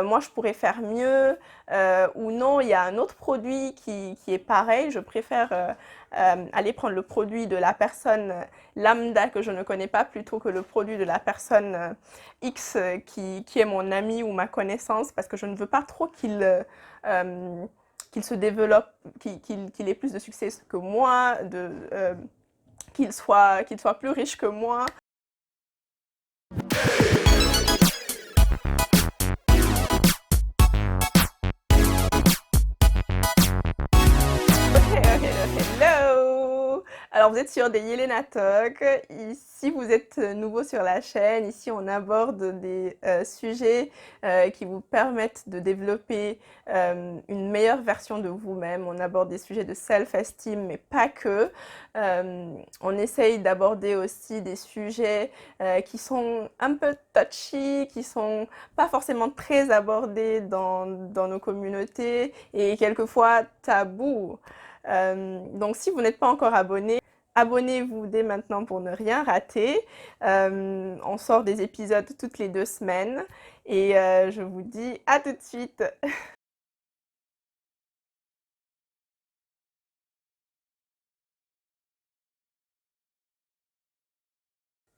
Moi je pourrais faire mieux, ou non, il y a un autre produit qui est pareil, je préfère aller prendre le produit de la personne lambda que je ne connais pas plutôt que le produit de la personne X qui est mon ami ou ma connaissance, parce que je ne veux pas trop qu'il se développe, qu'il ait plus de succès que moi, qu'il soit plus riche que moi. Hello! Alors vous êtes sur des Yelena Talk. Ici vous êtes nouveau sur la chaîne. Ici on aborde des sujets qui vous permettent de développer une meilleure version de vous-même. On aborde des sujets de self-esteem, mais pas que. On essaye d'aborder aussi des sujets qui sont un peu touchy, qui sont pas forcément très abordés dans nos communautés et quelquefois tabous. Donc si vous n'êtes pas encore abonné, abonnez-vous dès maintenant pour ne rien rater. On sort des épisodes toutes les 2 semaines et je vous dis à tout de suite.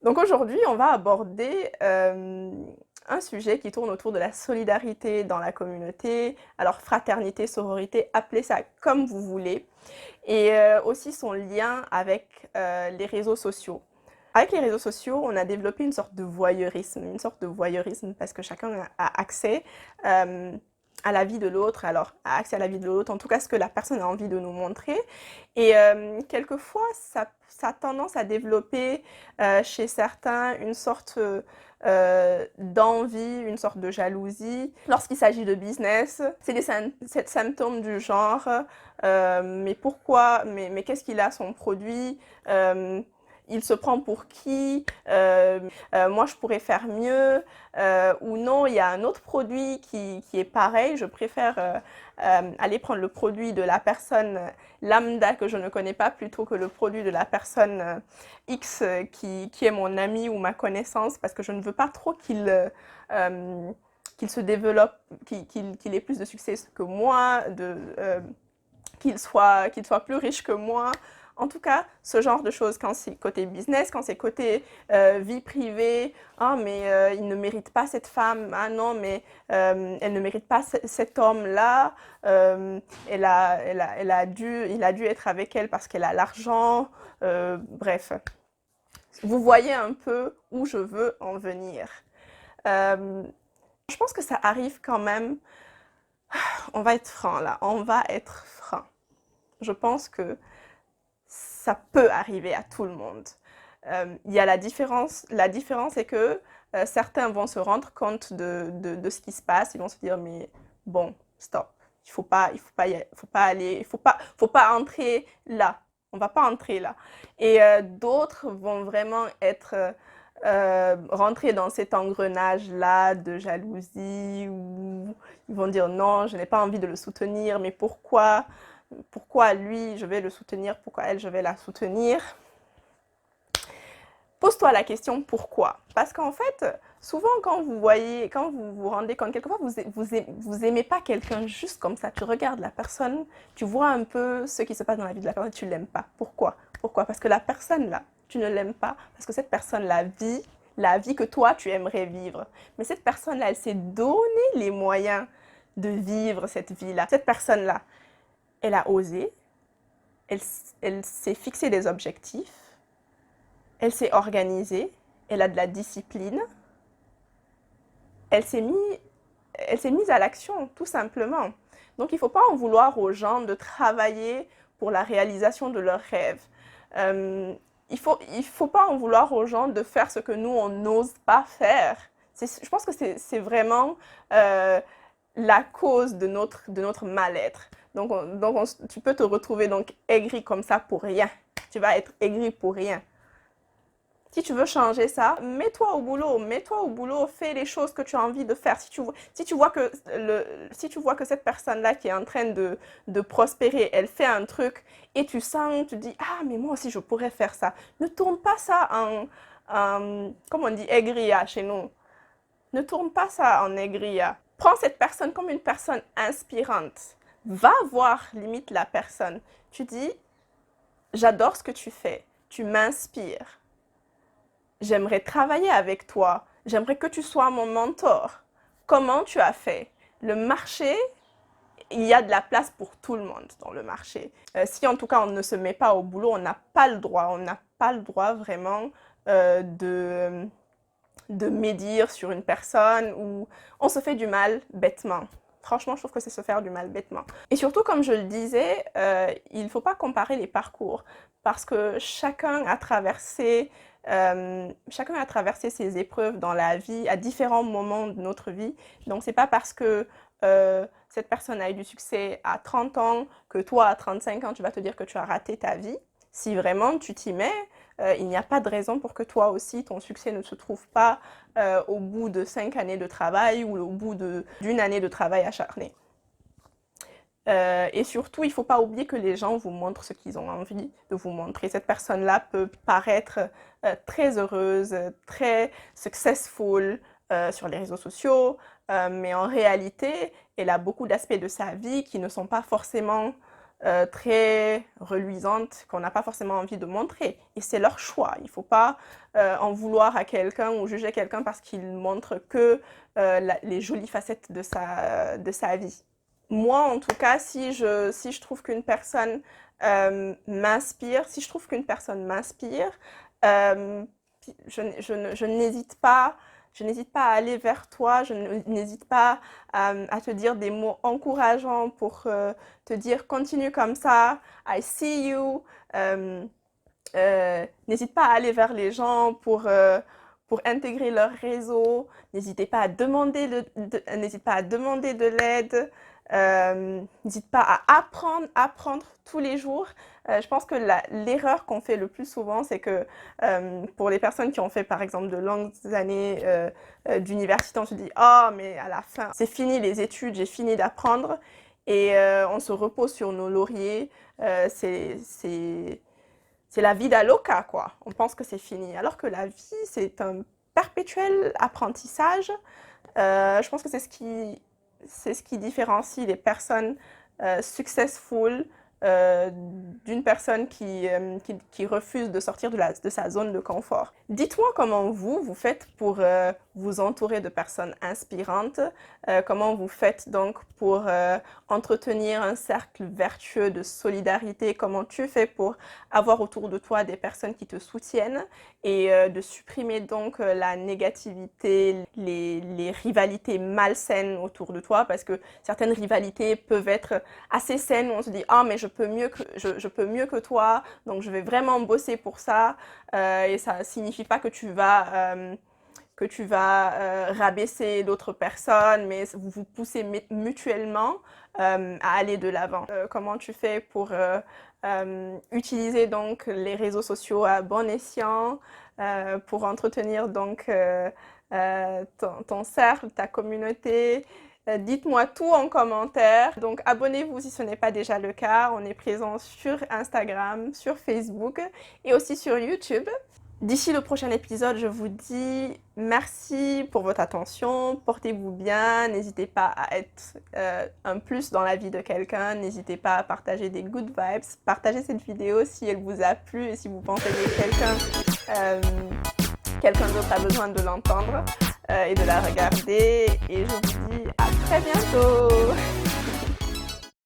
Donc aujourd'hui, on va aborder un sujet qui tourne autour de la solidarité dans la communauté. Alors fraternité, sororité, appelez ça comme vous voulez. Et aussi son lien avec les réseaux sociaux. Avec les réseaux sociaux, on a développé une sorte de voyeurisme parce que chacun a accès à la vie de l'autre, alors a accès à la vie de l'autre, en tout cas ce que la personne a envie de nous montrer. Et quelquefois, ça a tendance à développer chez certains une sorte d'envie, une sorte de jalousie. Lorsqu'il s'agit de business, c'est des symptômes du genre mais pourquoi, mais qu'est-ce qu'il a son produit, il se prend pour qui, moi je pourrais faire mieux, ou non, il y a un autre produit qui est pareil, je préfère aller prendre le produit de la personne lambda que je ne connais pas plutôt que le produit de la personne X qui est mon ami ou ma connaissance, parce que je ne veux pas trop qu'il se développe, qu'il ait plus de succès que moi, qu'il soit plus riche que moi. En tout cas, ce genre de choses, quand c'est côté business, quand c'est côté vie privée, ah mais il ne mérite pas cette femme, ah non mais elle ne mérite pas cet homme-là, il a dû être avec elle parce qu'elle a l'argent, bref. Vous voyez un peu où je veux en venir. Euh, je pense que ça arrive quand même, on va être franc là, on va être franc. Je pense que ça peut arriver à tout le monde. Il y a la différence est que certains vont se rendre compte de ce qui se passe, ils vont se dire mais bon, stop, faut pas aller, faut pas entrer là, on va pas entrer là. Et d'autres vont vraiment être rentrer dans cet engrenage-là de jalousie où ils vont dire non, je n'ai pas envie de le soutenir, mais pourquoi lui, je vais le soutenir, pourquoi elle, je vais la soutenir. Pose-toi la question pourquoi. Parce qu'en fait, souvent quand vous vous rendez compte, quelquefois vous aimez pas quelqu'un juste comme ça. Tu regardes la personne, tu vois un peu ce qui se passe dans la vie de la personne, tu l'aimes pas. Pourquoi? Pourquoi? Parce que la personne là, tu ne l'aimes pas, parce que cette personne vit la vie que toi tu aimerais vivre. Mais cette personne là, elle s'est donné les moyens de vivre cette vie là. Cette personne là, elle a osé, elle s'est fixé des objectifs, elle s'est organisée, elle a de la discipline, elle s'est mise à l'action, tout simplement. Donc il ne faut pas en vouloir aux gens de travailler pour la réalisation de leurs rêves. Il faut pas en vouloir aux gens de faire ce que nous, on n'ose pas faire. Je pense que c'est vraiment la cause de notre mal-être. Donc tu peux te retrouver donc aigri comme ça pour rien. Tu vas être aigri pour rien. Si tu veux changer ça, mets-toi au boulot, fais les choses que tu as envie de faire. Si tu vois que cette personne-là qui est en train de prospérer, elle fait un truc et tu sens, tu dis, ah, mais moi aussi je pourrais faire ça. Ne tourne pas ça comme on dit, aigria chez nous. Ne tourne pas ça en aigria. Prends cette personne comme une personne inspirante. Va voir limite la personne. Tu dis, j'adore ce que tu fais. Tu m'inspires. J'aimerais travailler avec toi. J'aimerais que tu sois mon mentor. Comment tu as fait? Le marché, il y a de la place pour tout le monde dans le marché. Si en tout cas on ne se met pas au boulot, on n'a pas le droit vraiment de médire sur une personne ou on se fait du mal bêtement. Franchement, je trouve que c'est se faire du mal bêtement. Et surtout, comme je le disais, il ne faut pas comparer les parcours parce que chacun a traversé ses épreuves dans la vie à différents moments de notre vie. Donc, c'est pas parce que cette personne a eu du succès à 30 ans que toi, à 35 ans, tu vas te dire que tu as raté ta vie. Si vraiment tu t'y mets, il n'y a pas de raison pour que toi aussi, ton succès ne se trouve pas au bout de 5 années de travail ou au bout d'une année de travail acharné. Et surtout, il ne faut pas oublier que les gens vous montrent ce qu'ils ont envie de vous montrer. Cette personne-là peut paraître très heureuse, très successful sur les réseaux sociaux, mais en réalité, elle a beaucoup d'aspects de sa vie qui ne sont pas forcément très reluisantes, qu'on n'a pas forcément envie de montrer. Et c'est leur choix. Il ne faut pas en vouloir à quelqu'un ou juger quelqu'un parce qu'il montre que les jolies facettes de sa vie. Moi, en tout cas, si je trouve qu'une personne m'inspire, je n'hésite pas. Je n'hésite pas à aller vers toi, je n'hésite pas à te dire des mots encourageants pour te dire continue comme ça, I see you. N'hésite pas à aller vers les gens pour intégrer leur réseau. N'hésite pas à demander de l'aide. N'hésite pas à apprendre tous les jours. Je pense que l'erreur qu'on fait le plus souvent, c'est que pour les personnes qui ont fait par exemple de longues années d'université, on se dit « Oh, mais à la fin, c'est fini les études, j'ai fini d'apprendre » et on se repose sur nos lauriers. C'est la vida loca, quoi. On pense que c'est fini. Alors que la vie, c'est un perpétuel apprentissage. Je pense que c'est ce qui différencie les personnes successful d'une personne qui refuse de sortir de sa zone de confort. Dites-moi comment vous faites pour vous entourer de personnes inspirantes, comment vous faites donc pour entretenir un cercle vertueux de solidarité, comment tu fais pour avoir autour de toi des personnes qui te soutiennent et de supprimer donc la négativité, les rivalités malsaines autour de toi, parce que certaines rivalités peuvent être assez saines où on se dit « Ah, mais je peux mieux que toi, donc je vais vraiment bosser pour ça. » Et ça ne signifie pas que tu vas rabaisser l'autre personne, mais vous vous poussez mutuellement à aller de l'avant. Comment tu fais pour utiliser donc les réseaux sociaux à bon escient, pour entretenir donc ton cercle, ta communauté. Dites-moi tout en commentaire. Donc abonnez-vous si ce n'est pas déjà le cas. On est présent sur Instagram, sur Facebook et aussi sur YouTube. D'ici le prochain épisode, je vous dis merci pour votre attention, portez-vous bien, n'hésitez pas à être un plus dans la vie de quelqu'un, n'hésitez pas à partager des good vibes, partagez cette vidéo si elle vous a plu et si vous pensez que quelqu'un d'autre a besoin de l'entendre et de la regarder. Et je vous dis à très bientôt.